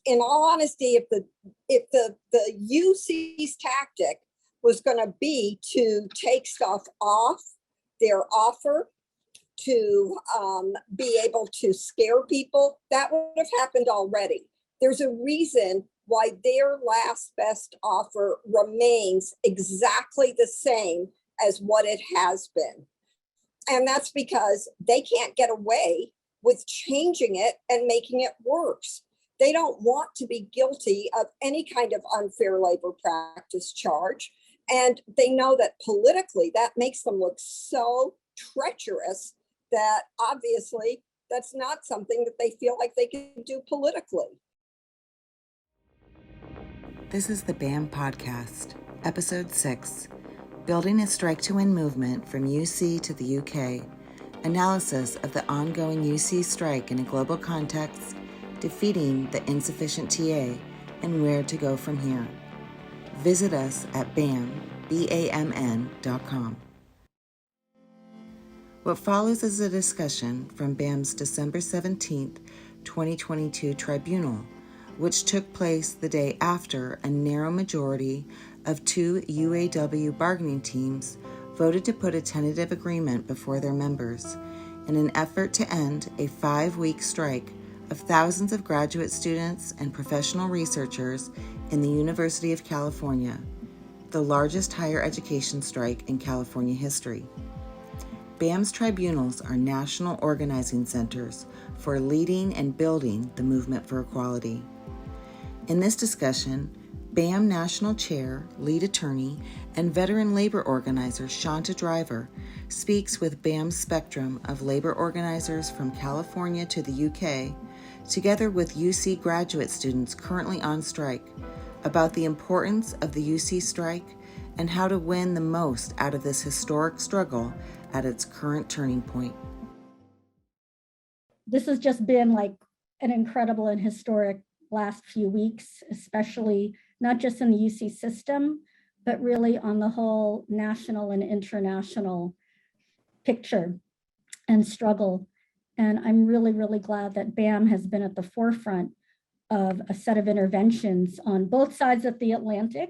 in all honesty, if the UC's tactic was going to be to take stuff off their offer to be able to scare people, that would have happened already. There's a reason why their last best offer remains exactly the same as what it has been. And that's because they can't get away with changing it and making it worse. They don't want to be guilty of any kind of unfair labor practice charge. And they know that politically that makes them look so treacherous that obviously that's not something that they feel like they can do politically. This is the BAM Podcast, Episode 6, Building a Strike to Win Movement from UC to the UK, analysis of the ongoing UC strike in a global context, defeating the insufficient TA, and where to go from here. Visit us at BAMN.com. What follows is a discussion from BAM's December 17th, 2022 Tribunal, which took place the day after a narrow majority of two UAW bargaining teams voted to put a tentative agreement before their members in an effort to end a 5-week strike of thousands of graduate students and professional researchers in the University of California, the largest higher education strike in California history. BAM's tribunals are national organizing centers for leading and building the movement for equality. In this discussion, BAMN National Chair, lead attorney, and veteran labor organizer Shanta Driver speaks with BAM's spectrum of labor organizers from California to the UK, together with UC graduate students currently on strike, about the importance of the UC strike and how to win the most out of this historic struggle at its current turning point. This has just been like an incredible and historic last few weeks, especially not just in the UC system, but really on the whole national and international picture and struggle. And I'm really, really glad that BAM has been at the forefront of a set of interventions on both sides of the Atlantic,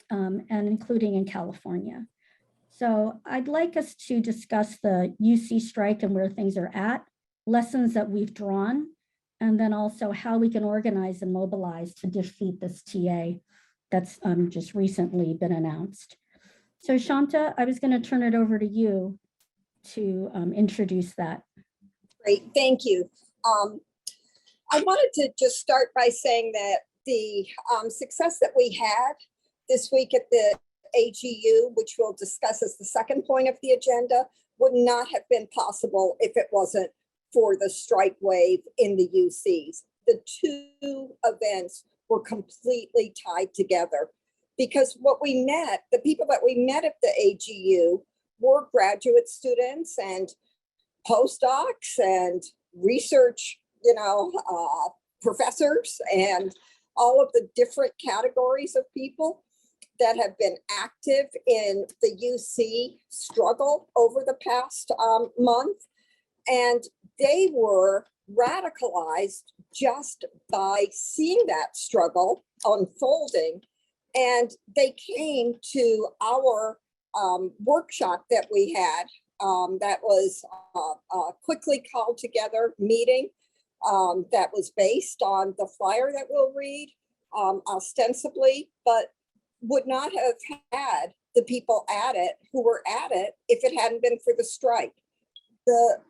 and including in California. So I'd like us to discuss the UC strike and where things are at, lessons that we've drawn, and then also how we can organize and mobilize to defeat this TA that's just recently been announced. So Shanta, I was going to turn it over to you to introduce that. Great, thank you. I wanted to just start by saying that the success that we had this week at the AGU, which we'll discuss as the second point of the agenda, would not have been possible if it wasn't for the strike wave in the UCs. The two events were completely tied together because the people that we met at the AGU were graduate students and postdocs and research, professors and all of the different categories of people that have been active in the UC struggle over the past month. And they were radicalized just by seeing that struggle unfolding. And they came to our workshop that we had that was a quickly called together meeting that was based on the flyer that we'll read ostensibly, but would not have had the people at it who were at it if it hadn't been for the strike. The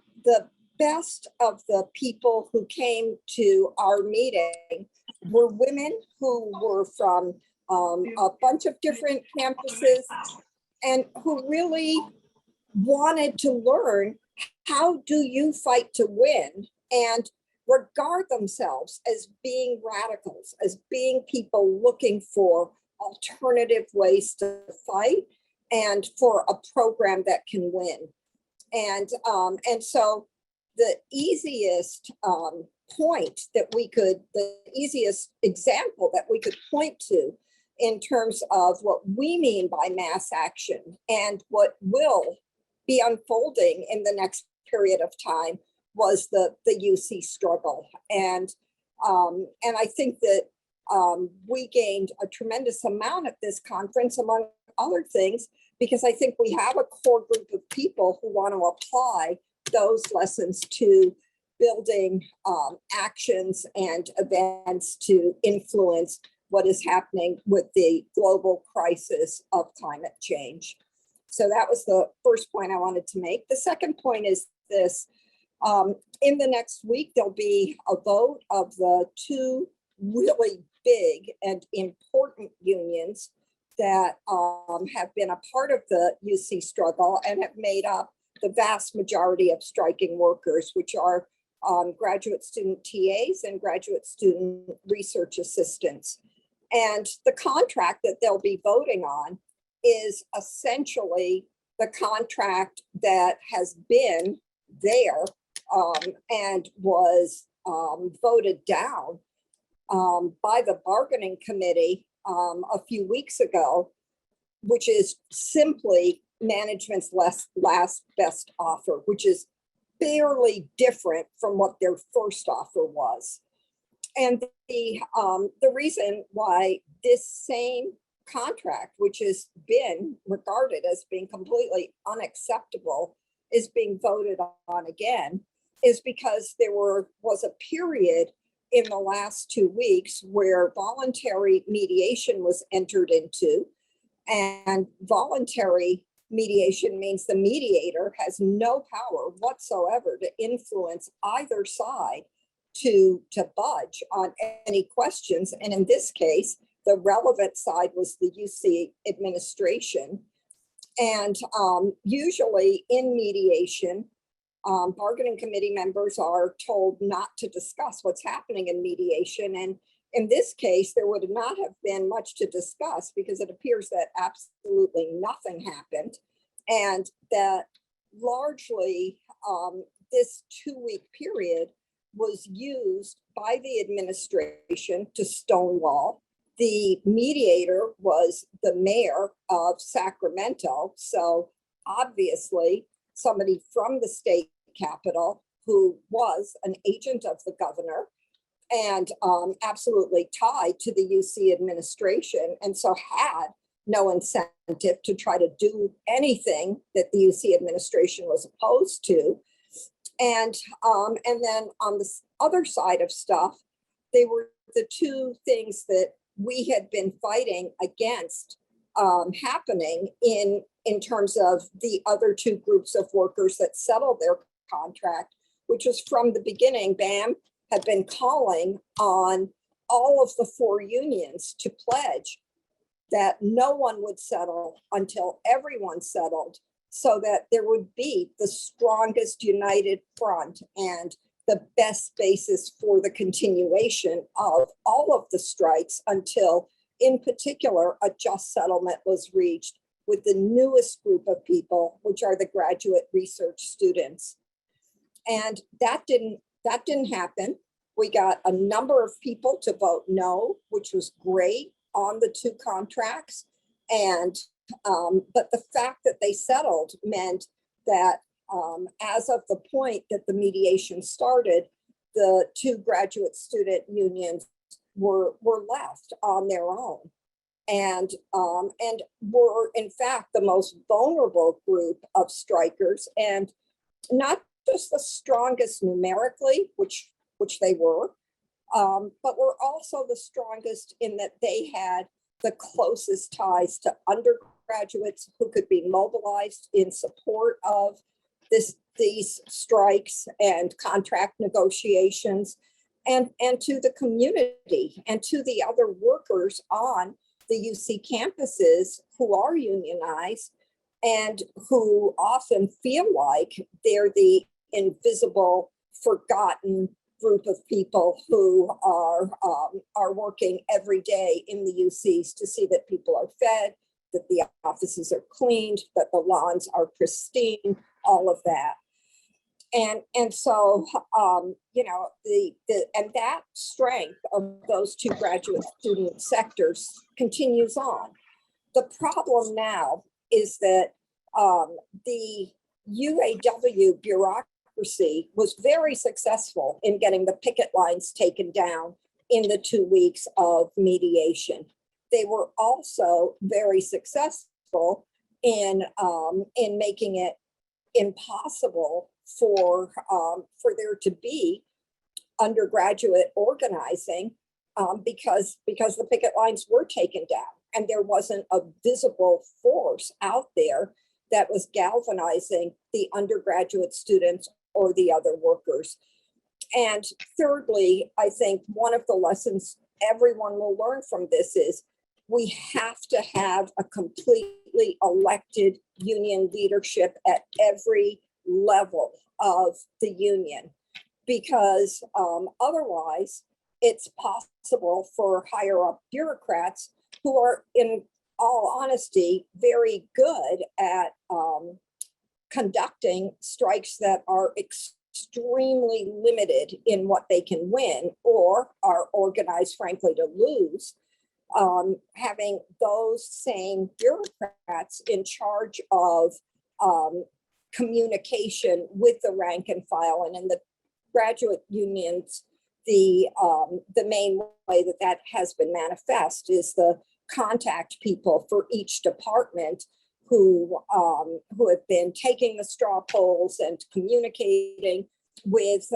best of the people who came to our meeting were women who were from a bunch of different campuses and who really wanted to learn, how do you fight to win, and regard themselves as being radicals, as being people looking for alternative ways to fight and for a program that can win. And so the easiest the easiest example that we could point to in terms of what we mean by mass action and what will be unfolding in the next period of time was the UC struggle. And And I think that we gained a tremendous amount at this conference, among other things, because I think we have a core group of people who want to apply those lessons to building actions and events to influence what is happening with the global crisis of climate change. So that was the first point I wanted to make. The second point is this. In the next week, there'll be a vote of the two really big and important unions that have been a part of the UC struggle and have made up the vast majority of striking workers, which are graduate student TAs and graduate student research assistants. And the contract that they'll be voting on is essentially the contract that has been there and was voted down by the bargaining committee a few weeks ago, which is simply management's last best offer, which is barely different from what their first offer was. And the reason why this same contract, which has been regarded as being completely unacceptable, is being voted on again, is because there was a period in the last 2 weeks where voluntary mediation was entered into, and voluntary mediation means the mediator has no power whatsoever to influence either side to budge on any questions. And in this case, the relevant side was the UC administration. And usually in mediation, bargaining committee members are told not to discuss what's happening in mediation. And in this case, there would not have been much to discuss because it appears that absolutely nothing happened. And that largely this 2-week period was used by the administration to stonewall. The mediator was the mayor of Sacramento. So obviously somebody from the state capital who was an agent of the governor and absolutely tied to the UC administration, and so had no incentive to try to do anything that the UC administration was opposed to. And then on the other side of stuff, they were the two things that we had been fighting against happening in terms of the other two groups of workers that settled their contract, which was from the beginning, BAM had been calling on all of the 4 unions to pledge that no one would settle until everyone settled, so that there would be the strongest united front and the best basis for the continuation of all of the strikes until, in particular, a just settlement was reached with the newest group of people, which are the graduate research students. And that didn't happen. We got a number of people to vote no, which was great on the 2 contracts. And but the fact that they settled meant that as of the point that the mediation started, the 2 graduate student unions were left on their own, and were in fact the most vulnerable group of strikers, and not just the strongest numerically, which they were, but were also the strongest in that they had the closest ties to undergraduates who could be mobilized in support of these strikes and contract negotiations, and to the community and to the other workers on the UC campuses who are unionized and who often feel like they're the invisible, forgotten group of people who are working every day in the UCs to see that people are fed, that the offices are cleaned, that the lawns are pristine, all of that. And so, and that strength of those 2 graduate student sectors continues on. The problem now is that the UAW bureaucracy bureaucracy was very successful in getting the picket lines taken down in the 2 weeks of mediation. They were also very successful in making it impossible for there to be undergraduate organizing because the picket lines were taken down and there wasn't a visible force out there that was galvanizing the undergraduate students or the other workers. And thirdly, I think one of the lessons everyone will learn from this is we have to have a completely elected union leadership at every level of the union, because otherwise it's possible for higher up bureaucrats who are, in all honesty, very good at conducting strikes that are extremely limited in what they can win or are organized, frankly, to lose. Having those same bureaucrats in charge of communication with the rank and file, and in the graduate unions, the main way that has been manifest is the contact people for each department who have been taking the straw polls and communicating with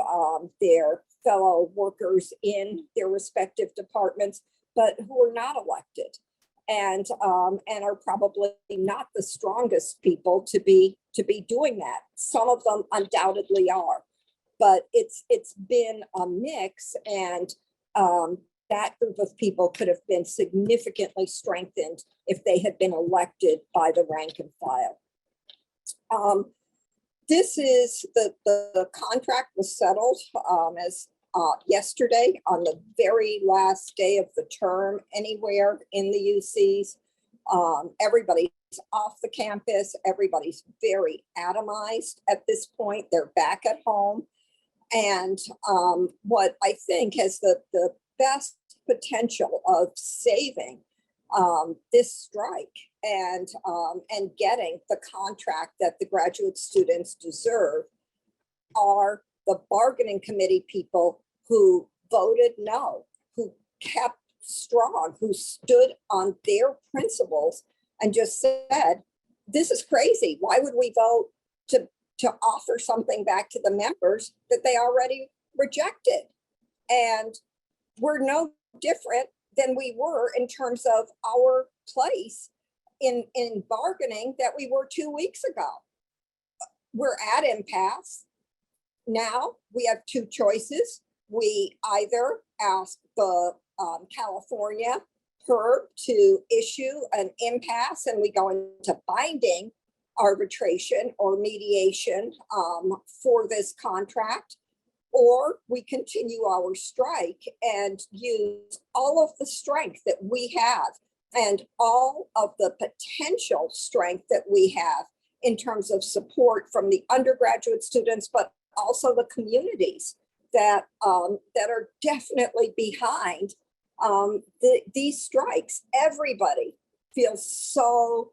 their fellow workers in their respective departments, but who are not elected and are probably not the strongest people to be doing that. Some of them undoubtedly are, but it's been a mix, and that group of people could have been significantly strengthened if they had been elected by the rank and file. This is the contract was settled as yesterday on the very last day of the term anywhere in the UCs. Everybody's off the campus. Everybody's very atomized at this point. They're back at home. And what I think has the best potential of saving this strike and getting the contract that the graduate students deserve are the bargaining committee people who voted no, who kept strong, who stood on their principles and just said, this is crazy. Why would we vote to offer something back to the members that they already rejected? And we're no different than we were in terms of our place in bargaining that we were 2 weeks ago. We're at impasse. Now we have two choices. We either ask the California PERB to issue an impasse and we go into binding arbitration or mediation for this contract, or we continue our strike and use all of the strength that we have and all of the potential strength that we have in terms of support from the undergraduate students, but also the communities that are definitely behind these strikes. Everybody feels so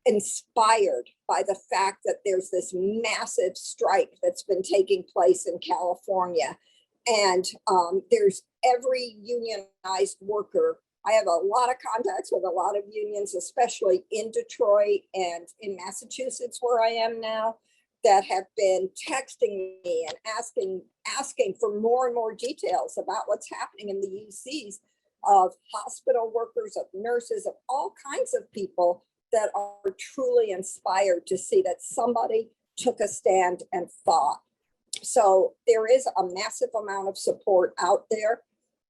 inspired by the fact that there's this massive strike that's been taking place in California. And there's every unionized worker. I have a lot of contacts with a lot of unions, especially in Detroit and in Massachusetts, where I am now, that have been texting me and asking for more and more details about what's happening in the UCs, of hospital workers, of nurses, of all kinds of people that are truly inspired to see that somebody took a stand and fought. So there is a massive amount of support out there.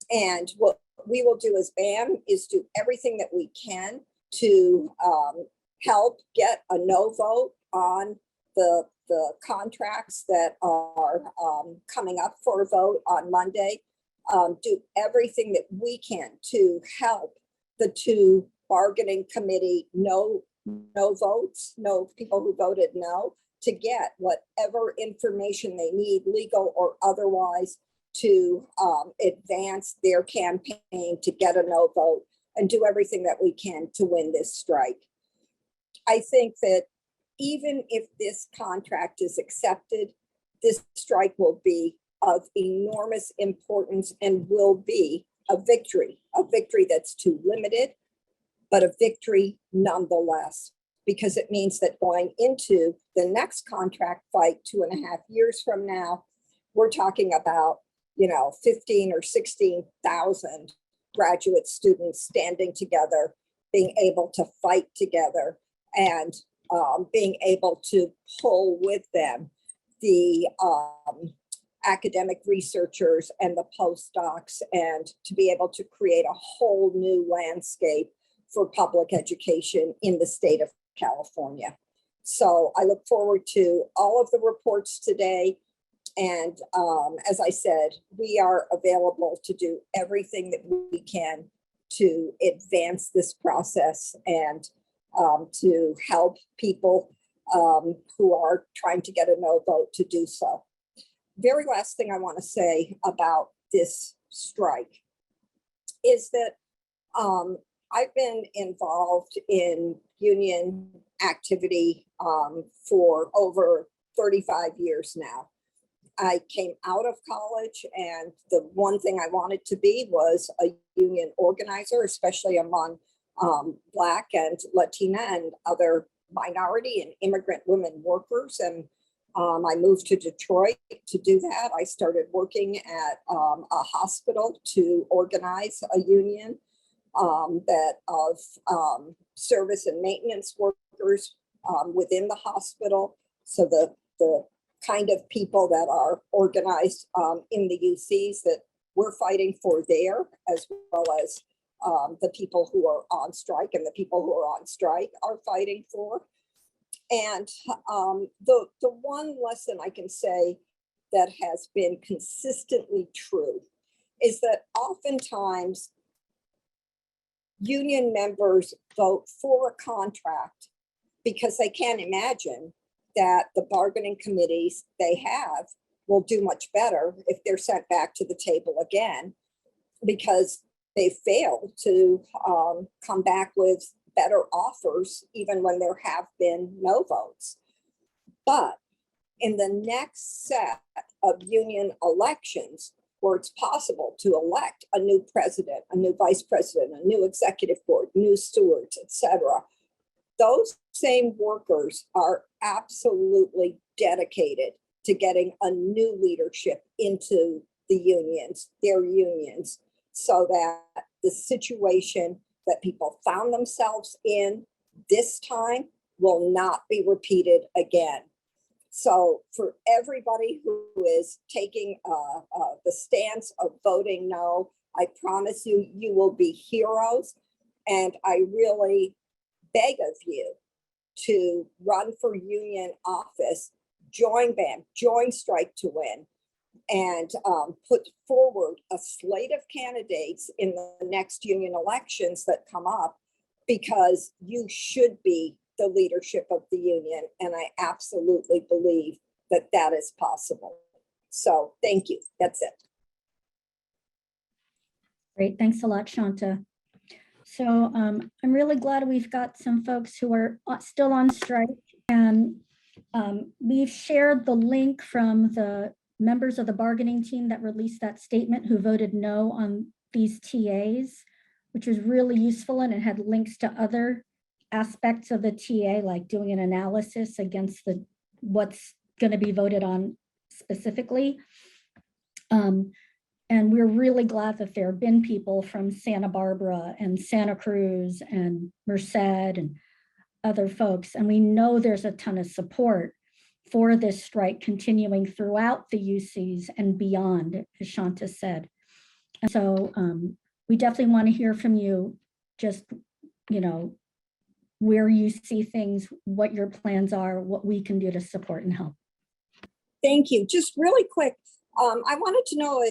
And what we will do as BAM is do everything that we can to help get a no vote on the contracts that are coming up for a vote on Monday. Do everything that we can to help the two bargaining committee no votes, no people who voted no, to get whatever information they need, legal or otherwise, to advance their campaign to get a no vote, and do everything that we can to win this strike. I think that even if this contract is accepted, this strike will be of enormous importance and will be a victory that's too limited, but a victory nonetheless, because it means that going into the next contract fight 2.5 years from now, we're talking about, 15 or 16,000 graduate students standing together, being able to fight together, and being able to pull with them the academic researchers and the postdocs, and to be able to create a whole new landscape for public education in the state of California. So I look forward to all of the reports today. And as I said, we are available to do everything that we can to advance this process and to help people who are trying to get a no vote to do so. Very last thing I want to say about this strike is that I've been involved in union activity for over 35 years now. I came out of college, and the one thing I wanted to be was a union organizer, especially among Black and Latina and other minority and immigrant women workers. And I moved to Detroit to do that. I started working at a hospital to organize a union that of service and maintenance workers within the hospital. So the kind of people that are organized in the UCs that we're fighting for there, as well as the people who are on strike and the people who are on strike are fighting for. And the one lesson I can say that has been consistently true is that oftentimes union members vote for a contract because they can't imagine that the bargaining committees they have will do much better if they're sent back to the table again, because they failed to come back with better offers, even when there have been no votes. But in the next set of union elections, where it's possible to elect a new president, a new vice president, a new executive board, new stewards, etc., those same workers are absolutely dedicated to getting a new leadership into the unions, their unions, so that the situation that people found themselves in this time will not be repeated again. So for everybody who is taking the stance of voting no, I promise you, you will be heroes. And I really beg of you to run for union office, join BAM, join Strike to Win, and put forward a slate of candidates in the next union elections that come up, because you should be the leadership of the union. And I absolutely believe that that is possible. So thank you. That's it. Great. Thanks a lot, Shanta. So I'm really glad we've got some folks who are still on strike, and we've shared the link from the members of the bargaining team that released that statement who voted no on these TAs, which was really useful, and it had links to other aspects of the TA, like doing an analysis against what's going to be voted on specifically. And we're really glad that there have been people from Santa Barbara and Santa Cruz and Merced and other folks. And we know there's a ton of support for this strike continuing throughout the UCs and beyond, as Shanta said. And so we definitely want to hear from you, just, where you see things, what your plans are, what we can do to support and help. Thank you. Just really quick, I wanted to know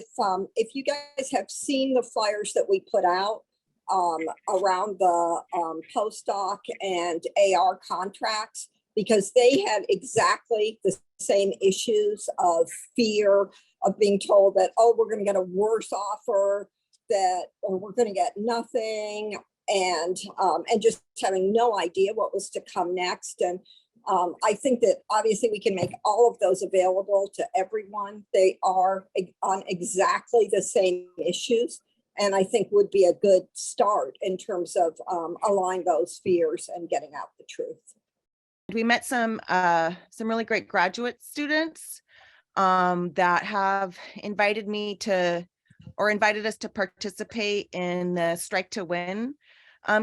if you guys have seen the flyers that we put out around the postdoc and AR contracts, because they had exactly the same issues of fear of being told that, oh, we're going to get a worse offer, or we're going to get nothing, and just having no idea what was to come next. And I think that obviously we can make all of those available to everyone. They are on exactly the same issues, and I think would be a good start in terms of allaying those fears and getting out the truth. We met some really great graduate students that have invited me to, or invited us to participate in the Strike to Win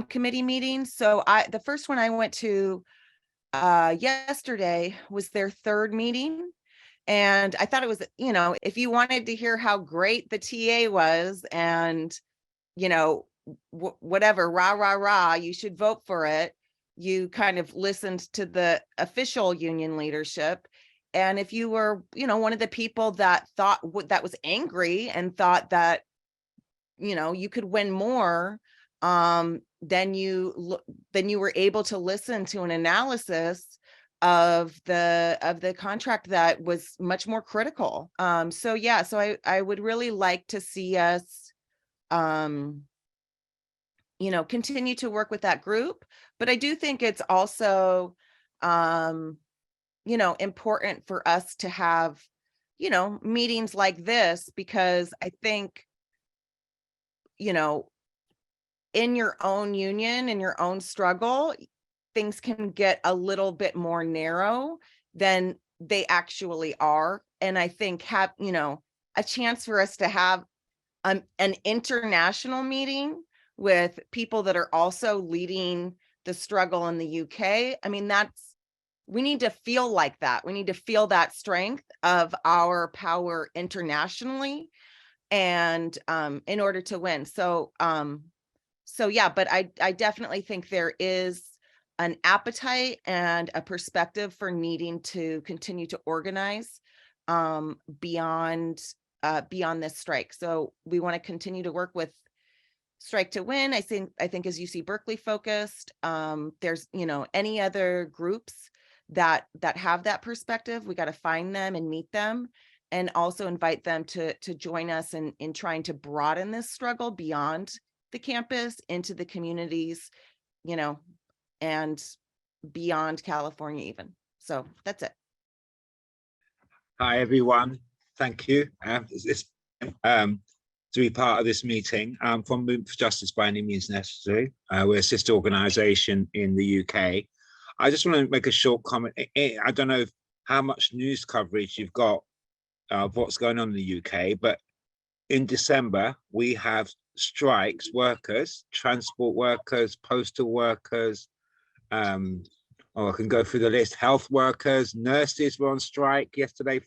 committee meeting. So the first one I went to yesterday was their third meeting. And I thought it was, you know, if you wanted to hear how great the TA was and, you know, whatever, rah, rah, rah, you should vote for it. You kind of listened to the official union leadership. And if you were, you know, one of the people that thought that was angry and thought that, you know, you could win more, then you were able to listen to an analysis of the contract that was much more critical. So yeah, so I would really like to see us, you know, continue to work with that group. But I do think it's also, you know, important for us to have, you know, meetings like this, because I think, you know, in your own union, in your own struggle, things can get a little bit more narrow than they actually are. And I think you know, a chance for us to have an international meeting with people that are also leading the struggle in the UK. I mean, we need to feel like that. We need to feel that strength of our power internationally, and in order to win. So yeah, but I definitely think there is an appetite and a perspective for needing to continue to organize beyond this strike. So we want to continue to work with Strike to Win. I think as UC Berkeley focused, there's, you know, any other groups that have that perspective, we got to find them and meet them, and also invite them to join us in trying to broaden this struggle beyond the campus into the communities, you know, and beyond California even. So that's it. Hi, everyone. Thank you to be part of this meeting. From Movement for Justice by Any Means Necessary. We're a sister organisation in the UK. I just want to make a short comment. I don't know how much news coverage you've got of what's going on in the UK, but in December, we have strikes, workers, transport workers, postal workers, I can go through the list, health workers, nurses were on strike yesterday,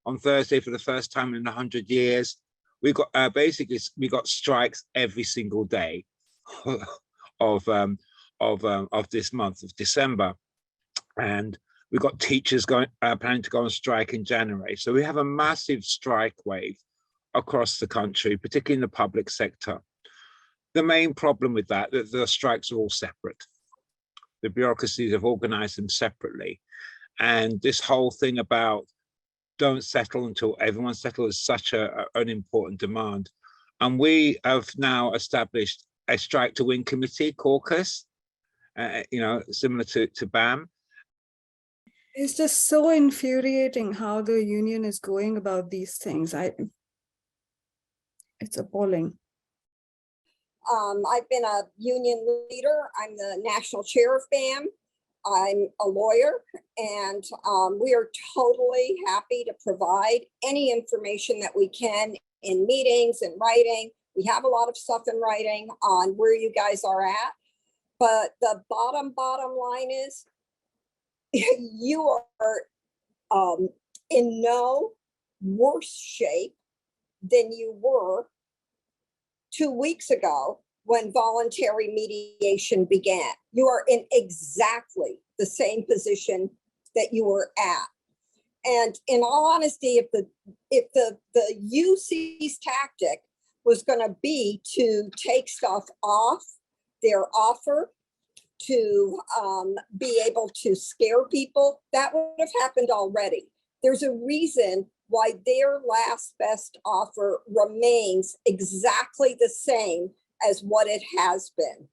on Thursday for the first time in 100 years. We've got basically we got strikes every single day of this month of December, and we've got teachers planning to go on strike in January. So we have a massive strike wave across the country, particularly in the public sector. The main problem with that the strikes are all separate. The bureaucracies have organized them separately, and this whole thing about don't settle until everyone settles is such an important demand. And we have now established a Strike to Win committee caucus, you know, similar to BAM. It's just so infuriating how the union is going about these things. It's appalling. I've been a union leader. I'm the national chair of BAM. I'm a lawyer, and we are totally happy to provide any information that we can in meetings and writing. We have a lot of stuff in writing on where you guys are at, but the bottom line is you are in no worse shape than you were 2 weeks ago when voluntary mediation began. You are in exactly the same position that you were at. And in all honesty, if the UC's tactic was going to be to take stuff off their offer, to be able to scare people, that would have happened already. There's a reason why their last best offer remains exactly the same as what it has been.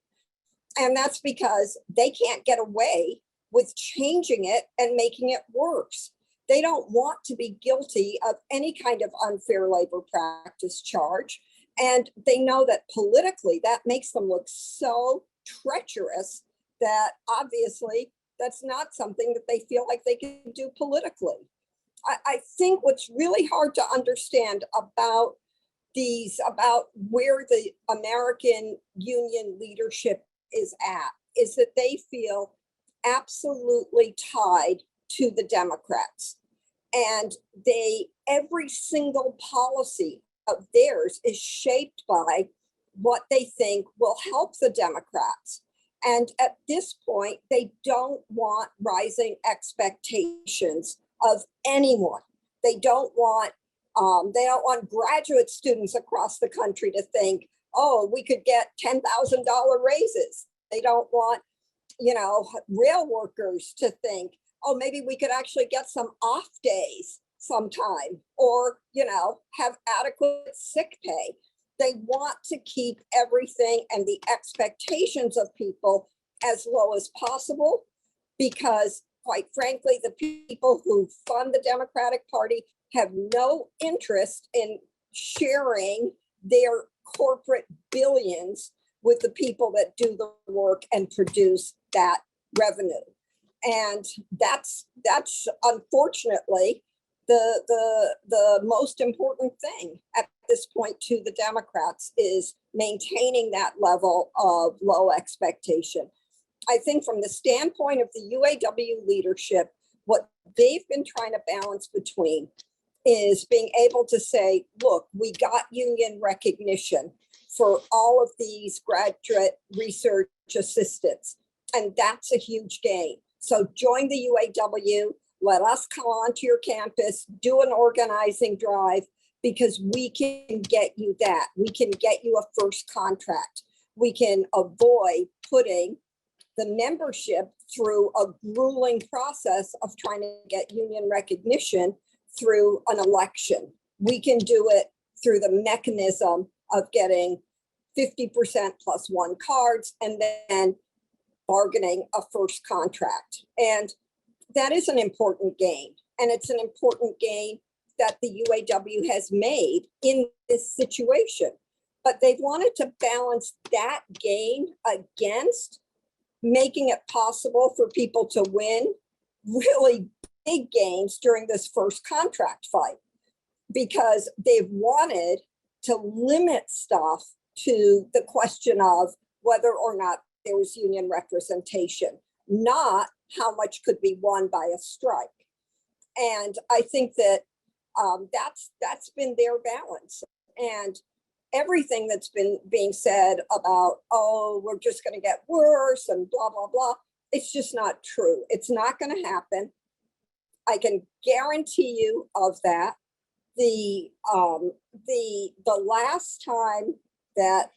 And that's because they can't get away with changing it and making it worse. They don't want to be guilty of any kind of unfair labor practice charge. And they know that politically that makes them look so treacherous that obviously that's not something that they feel like they can do politically. I think what's really hard to understand about where the American union leadership is at is that they feel absolutely tied to the Democrats. And every single policy of theirs is shaped by what they think will help the Democrats. And at this point, they don't want rising expectations of anyone. They don't want graduate students across the country to think, oh, we could get $10,000 raises. They don't want, rail workers to think, oh, maybe we could actually get some off days sometime, or, have adequate sick pay. They want to keep everything and the expectations of people as low as possible, because quite frankly, the people who fund the Democratic Party have no interest in sharing their corporate billions with the people that do the work and produce that revenue. And that's unfortunately the most important thing at this point to the Democrats, is maintaining that level of low expectation. I think from the standpoint of the UAW leadership, what they've been trying to balance between is being able to say, look, we got union recognition for all of these graduate research assistants, and that's a huge gain. So join the UAW, let us come onto your campus, do an organizing drive, because we can get you that. We can get you a first contract. We can avoid putting the membership through a grueling process of trying to get union recognition through an election. We can do it through the mechanism of getting 50% plus one cards and then bargaining a first contract. And that is an important gain. And it's an important gain that the UAW has made in this situation. But they've wanted to balance that gain against making it possible for people to win really big gains during this first contract fight, because they've wanted to limit stuff to the question of whether or not there was union representation, not how much could be won by a strike. And I think that that's been their balance. And everything that's been being said about, oh, we're just going to get worse and blah, blah, blah, it's just not true. It's not going to happen. I can guarantee you of that. The last time that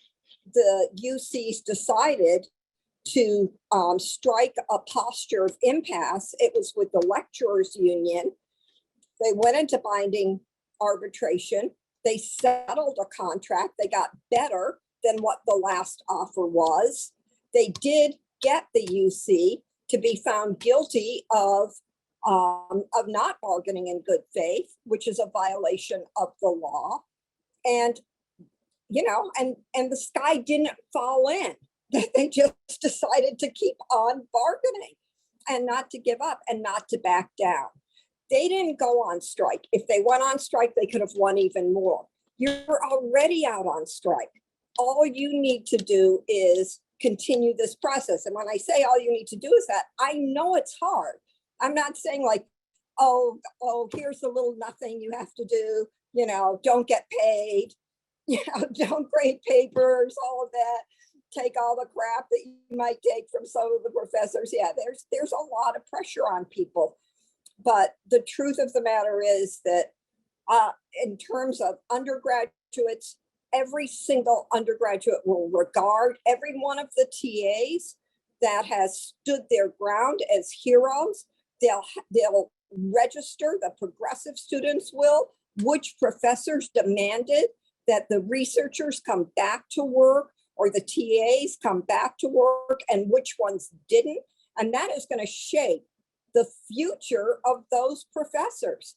the UCs decided to strike a posture of impasse, it was with the lecturers union. They went into binding arbitration. They settled a contract. They got better than what the last offer was. They did get the UC to be found guilty of not bargaining in good faith, which is a violation of the law. And, and the sky didn't fall in. They just decided to keep on bargaining and not to give up and not to back down. They didn't go on strike. If they went on strike, they could have won even more. You're already out on strike. All you need to do is continue this process. And when I say all you need to do is that, I know it's hard. I'm not saying like, oh, here's a little nothing you have to do, don't get paid, don't grade papers, all of that. Take all the crap that you might take from some of the professors. Yeah, there's a lot of pressure on people. But the truth of the matter is that in terms of undergraduates, every single undergraduate will regard every one of the TAs that has stood their ground as heroes. They'll register, the progressive students will, which professors demanded that the researchers come back to work or the TAs come back to work and which ones didn't. And that is going to shape the future of those professors.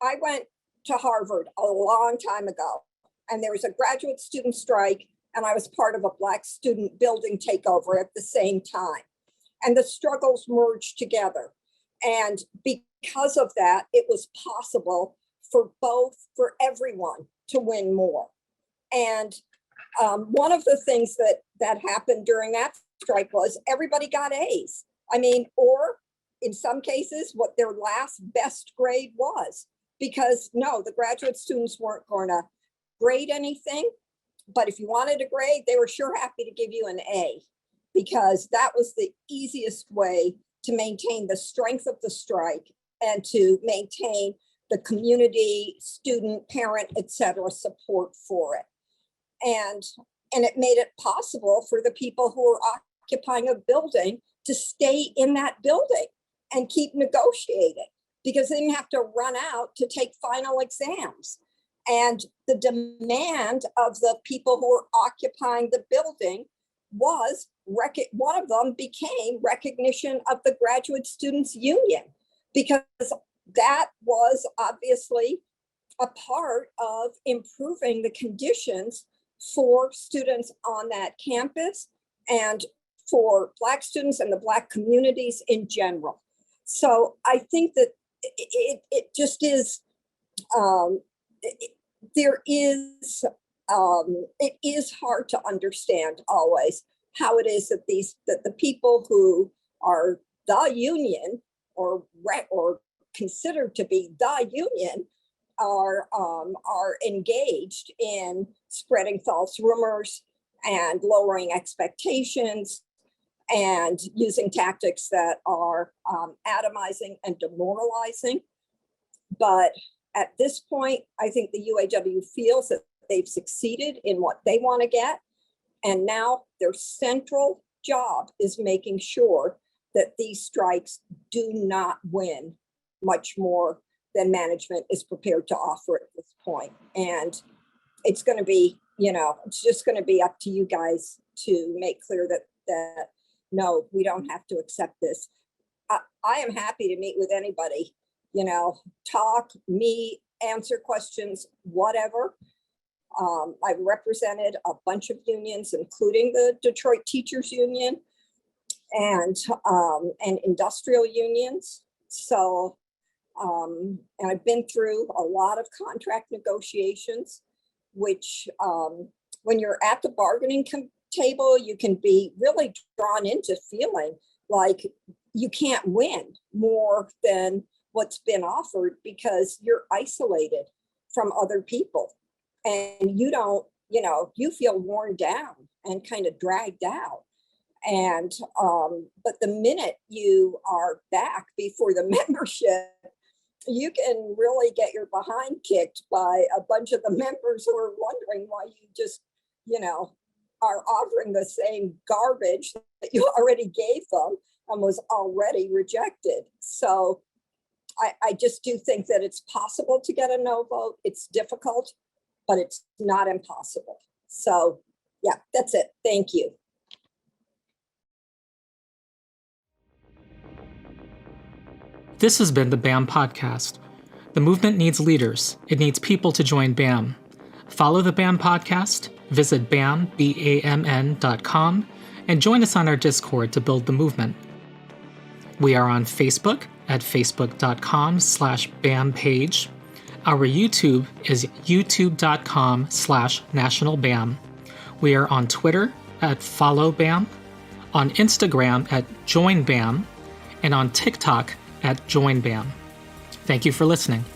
I went to Harvard a long time ago, and there was a graduate student strike, and I was part of a Black student building takeover at the same time. And the struggles merged together. And because of that, it was possible for everyone to win more. And one of the things that happened during that strike was everybody got A's. I mean, or in some cases, what their last best grade was. Because no, the graduate students weren't going to grade anything. But if you wanted a grade, they were sure happy to give you an A, because that was the easiest way to maintain the strength of the strike and to maintain the community, student, parent, etc. support for it. And it made it possible for the people who were occupying a building to stay in that building and keep negotiating, because they didn't have to run out to take final exams. And the demand of the people who were occupying the building was, one of them became recognition of the Graduate Students Union, because that was obviously a part of improving the conditions for students on that campus and for Black students and the Black communities in general. So I think that it just is, it is hard to understand always how it is that the people who are the union or considered to be the union are engaged in spreading false rumors and lowering expectations and using tactics that are atomizing and demoralizing. But at this point, I think the UAW feels that they've succeeded in what they want to get. And now their central job is making sure that these strikes do not win much more than management is prepared to offer at this point. And it's going to be, it's just going to be up to you guys to make clear that no, we don't have to accept this. I am happy to meet with anybody, talk, meet, answer questions, whatever. I've represented a bunch of unions, including the Detroit Teachers Union and industrial unions. So, and I've been through a lot of contract negotiations, which when you're at the bargaining table, you can be really drawn into feeling like you can't win more than what's been offered, because you're isolated from other people and you don't, you feel worn down and kind of dragged out. And but the minute you are back before the membership, you can really get your behind kicked by a bunch of the members who are wondering why you just, are offering the same garbage that you already gave them and was already rejected. So I just do think that it's possible to get a no vote. It's difficult, but it's not impossible. So yeah, that's it. Thank you. This has been the BAM Podcast. The movement needs leaders. It needs people to join BAM. Follow the BAM Podcast, visit BAMN.com, and join us on our Discord to build the movement. We are on Facebook at facebook.com/BAM page. Our YouTube is youtube.com/nationalbam. We are on Twitter at followbam, on Instagram at joinbam, and on TikTok at joinbam. Thank you for listening.